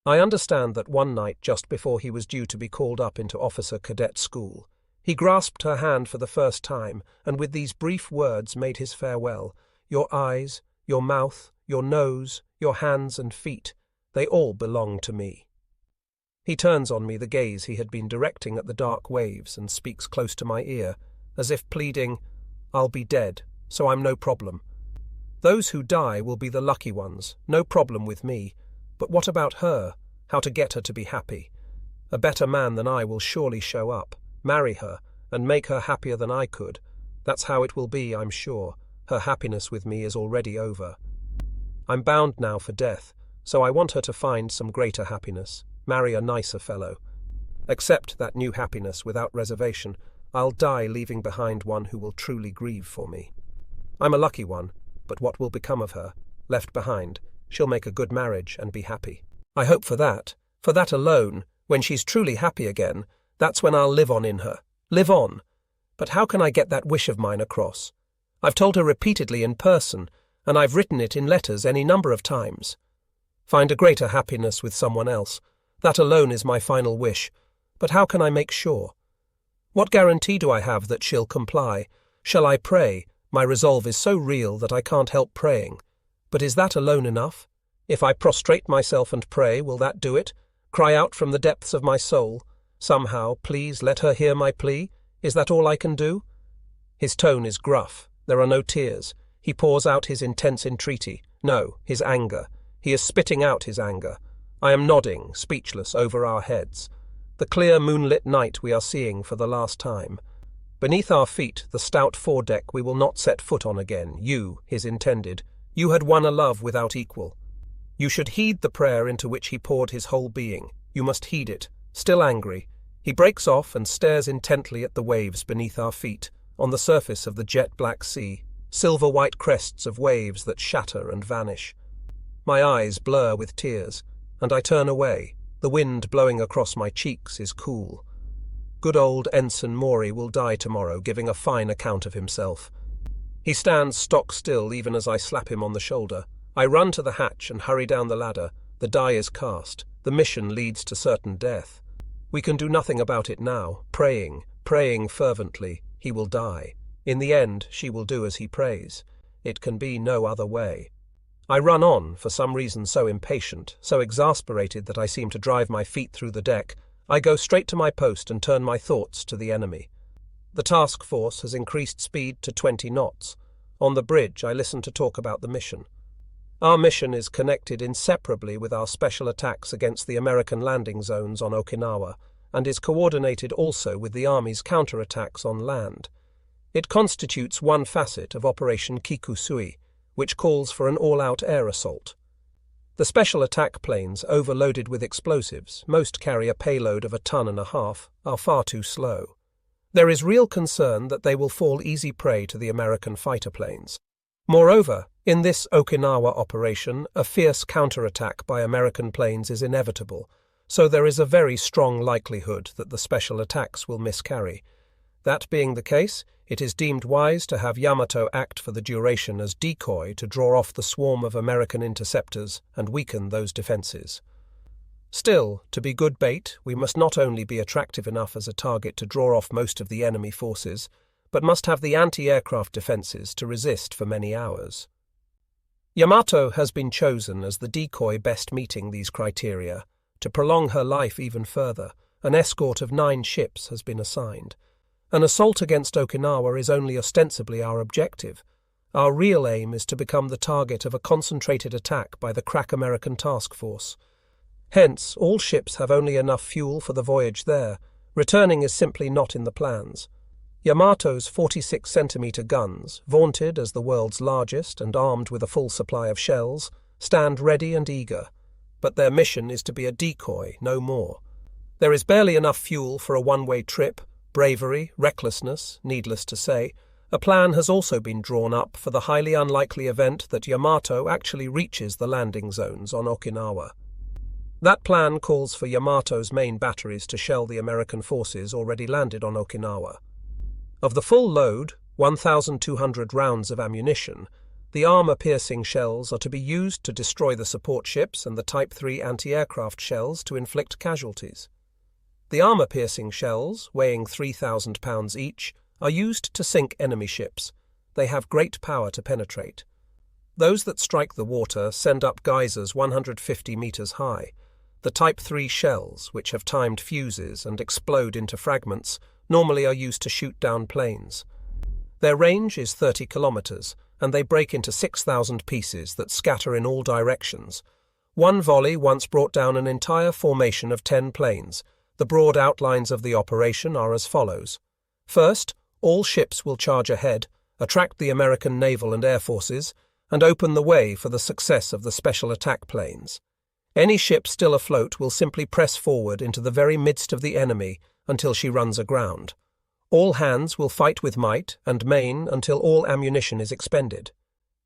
I understand that one night just before he was due to be called up into officer cadet school, he grasped her hand for the first time, and with these brief words made his farewell. your eyes, your mouth, your nose, your hands and feet, they all belong to me." He turns on me the gaze he had been directing at the dark waves and speaks close to my ear, as if pleading, "I'll be dead, so I'm no problem. Those who die will be the lucky ones, no problem with me. But what about her? How to get her to be happy? A better man than I will surely show up, marry her, and make her happier than I could. That's how it will be, I'm sure. Her happiness with me is already over. I'm bound now for death, so I want her to find some greater happiness, marry a nicer fellow. Accept that new happiness without reservation. I'll die leaving behind one who will truly grieve for me. I'm a lucky one, but what will become of her? Left behind, she'll make a good marriage and be happy. I hope for that alone, when she's truly happy again, that's when I'll live on in her. Live on. But how can I get that wish of mine across? I've told her repeatedly in person, and I've written it in letters any number of times. Find a greater happiness with someone else. That alone is my final wish. But how can I make sure? What guarantee do I have that she'll comply? Shall I pray? My resolve is so real that I can't help praying. But is that alone enough? If I prostrate myself and pray, will that do it? Cry out from the depths of my soul, somehow, please let her hear my plea? Is that all I can do? His tone is gruff. There are no tears. He pours out his intense entreaty. No, his anger. He is spitting out his anger. I am nodding, speechless, over our heads. The clear moonlit night we are seeing for the last time. Beneath our feet, the stout foredeck we will not set foot on again. You, his intended. You had won a love without equal. You should heed the prayer into which he poured his whole being. You must heed it. Still angry, he breaks off and stares intently at the waves beneath our feet, on the surface of the jet-black sea, silver-white crests of waves that shatter and vanish. My eyes blur with tears, and I turn away. The wind blowing across my cheeks is cool. Good old Ensign Maury will die tomorrow, giving a fine account of himself. He stands stock still even as I slap him on the shoulder. I run to the hatch and hurry down the ladder. The die is cast. The mission leads to certain death. We can do nothing about it now. Praying fervently, he will die. In the end, she will do as he prays. It can be no other way. I run on, for some reason so impatient, so exasperated that I seem to drive my feet through the deck. I go straight to my post and turn my thoughts to the enemy. The task force has increased speed to 20 knots. On the bridge, I listen to talk about the mission. Our mission is connected inseparably with our special attacks against the American landing zones on Okinawa, and is coordinated also with the Army's counterattacks on land. It constitutes one facet of Operation Kikusui, which calls for an all-out air assault. The special attack planes, overloaded with explosives, most carry a payload of 1.5 tons, are far too slow. There is real concern that they will fall easy prey to the American fighter planes. Moreover, in this Okinawa operation, a fierce counterattack by American planes is inevitable, so there is a very strong likelihood that the special attacks will miscarry. That being the case, it is deemed wise to have Yamato act for the duration as decoy to draw off the swarm of American interceptors and weaken those defences. Still, to be good bait, we must not only be attractive enough as a target to draw off most of the enemy forces, but must have the anti-aircraft defences to resist for many hours. Yamato has been chosen as the decoy best meeting these criteria. To prolong her life even further, an escort of 9 ships has been assigned. An assault against Okinawa is only ostensibly our objective. Our real aim is to become the target of a concentrated attack by the crack American task force. Hence, all ships have only enough fuel for the voyage there. Returning is simply not in the plans. Yamato's 46-centimetre guns, vaunted as the world's largest and armed with a full supply of shells, stand ready and eager. But their mission is to be a decoy, no more. There is barely enough fuel for a one-way trip. Bravery, recklessness, needless to say. A plan has also been drawn up for the highly unlikely event that Yamato actually reaches the landing zones on Okinawa. That plan calls for Yamato's main batteries to shell the American forces already landed on Okinawa. Of the full load, 1,200 rounds of ammunition, the armour-piercing shells are to be used to destroy the support ships and the Type 3 anti-aircraft shells to inflict casualties. The armour-piercing shells, weighing 3,000 pounds each, are used to sink enemy ships. They have great power to penetrate. Those that strike the water send up geysers 150 meters high. The Type 3 shells, which have timed fuses and explode into fragments, normally are used to shoot down planes. Their range is 30 kilometers, and they break into 6,000 pieces that scatter in all directions. One volley once brought down an entire formation of 10 planes. The broad outlines of the operation are as follows. First, all ships will charge ahead, attract the American naval and air forces, and open the way for the success of the special attack planes. Any ship still afloat will simply press forward into the very midst of the enemy until she runs aground. All hands will fight with might and main until all ammunition is expended.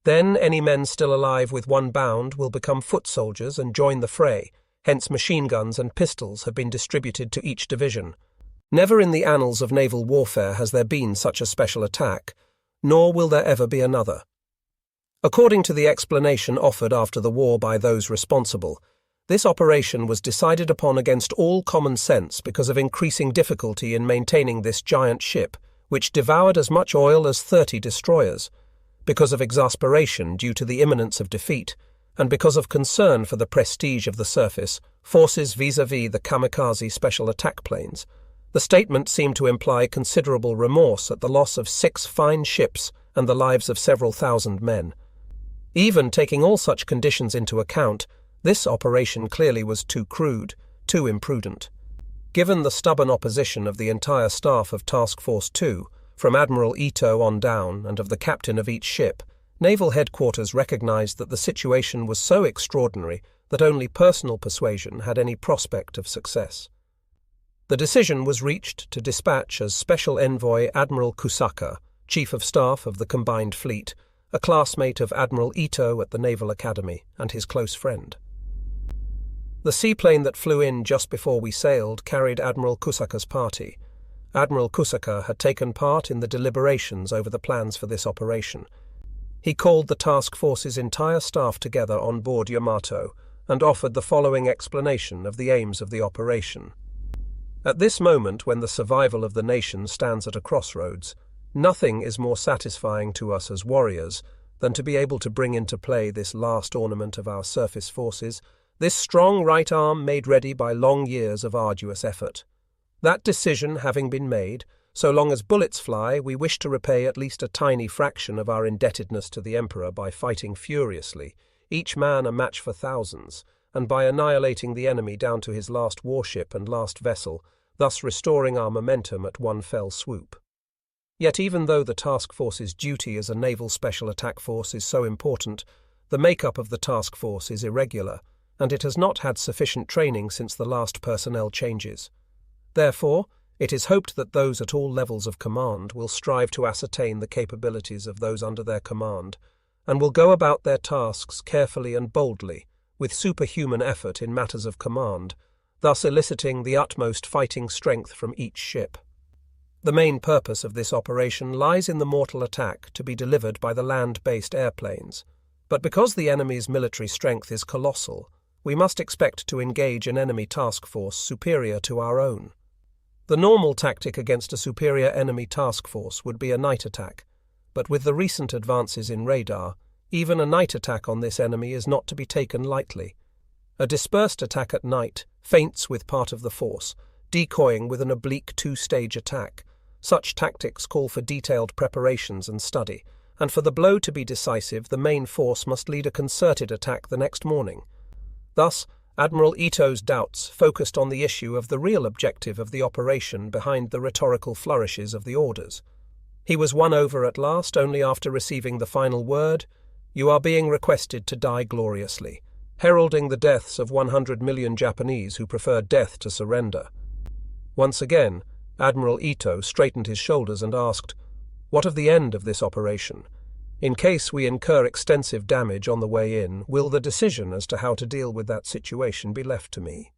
Then any men still alive with one bound will become foot soldiers and join the fray, hence machine guns and pistols have been distributed to each division. Never in the annals of naval warfare has there been such a special attack, nor will there ever be another. According to the explanation offered after the war by those responsible, this operation was decided upon against all common sense because of increasing difficulty in maintaining this giant ship, which devoured as much oil as 30 destroyers, because of exasperation due to the imminence of defeat, and because of concern for the prestige of the surface forces vis-à-vis the kamikaze special attack planes. The statement seemed to imply considerable remorse at the loss of 6 fine ships and the lives of several thousand men. Even taking all such conditions into account, this operation clearly was too crude, too imprudent. Given the stubborn opposition of the entire staff of Task Force 2, from Admiral Ito on down and of the captain of each ship, Naval Headquarters recognized that the situation was so extraordinary that only personal persuasion had any prospect of success. The decision was reached to dispatch as Special Envoy Admiral Kusaka, Chief of Staff of the Combined Fleet, a classmate of Admiral Ito at the Naval Academy and his close friend. The seaplane that flew in just before we sailed carried Admiral Kusaka's party. Admiral Kusaka had taken part in the deliberations over the plans for this operation. He called the task force's entire staff together on board Yamato and offered the following explanation of the aims of the operation. At this moment, when the survival of the nation stands at a crossroads, nothing is more satisfying to us as warriors than to be able to bring into play this last ornament of our surface forces, this strong right arm made ready by long years of arduous effort. That decision having been made, so long as bullets fly, we wish to repay at least a tiny fraction of our indebtedness to the Emperor by fighting furiously, each man a match for thousands, and by annihilating the enemy down to his last warship and last vessel, thus restoring our momentum at one fell swoop. Yet even though the task force's duty as a naval special attack force is so important, the makeup of the task force is irregular, and it has not had sufficient training since the last personnel changes. Therefore, it is hoped that those at all levels of command will strive to ascertain the capabilities of those under their command, and will go about their tasks carefully and boldly, with superhuman effort in matters of command, thus eliciting the utmost fighting strength from each ship. The main purpose of this operation lies in the mortal attack to be delivered by the land-based airplanes, but because the enemy's military strength is colossal, we must expect to engage an enemy task force superior to our own. The normal tactic against a superior enemy task force would be a night attack, but with the recent advances in radar, even a night attack on this enemy is not to be taken lightly. A dispersed attack at night feints with part of the force, decoying with an oblique 2-stage attack. Such tactics call for detailed preparations and study, and for the blow to be decisive, the main force must lead a concerted attack the next morning. Thus, Admiral Ito's doubts focused on the issue of the real objective of the operation behind the rhetorical flourishes of the orders. He was won over at last only after receiving the final word, "You are being requested to die gloriously," heralding the deaths of 100 million Japanese who preferred death to surrender. Once again, Admiral Ito straightened his shoulders and asked, "What of the end of this operation? In case we incur extensive damage on the way in, will the decision as to how to deal with that situation be left to me?"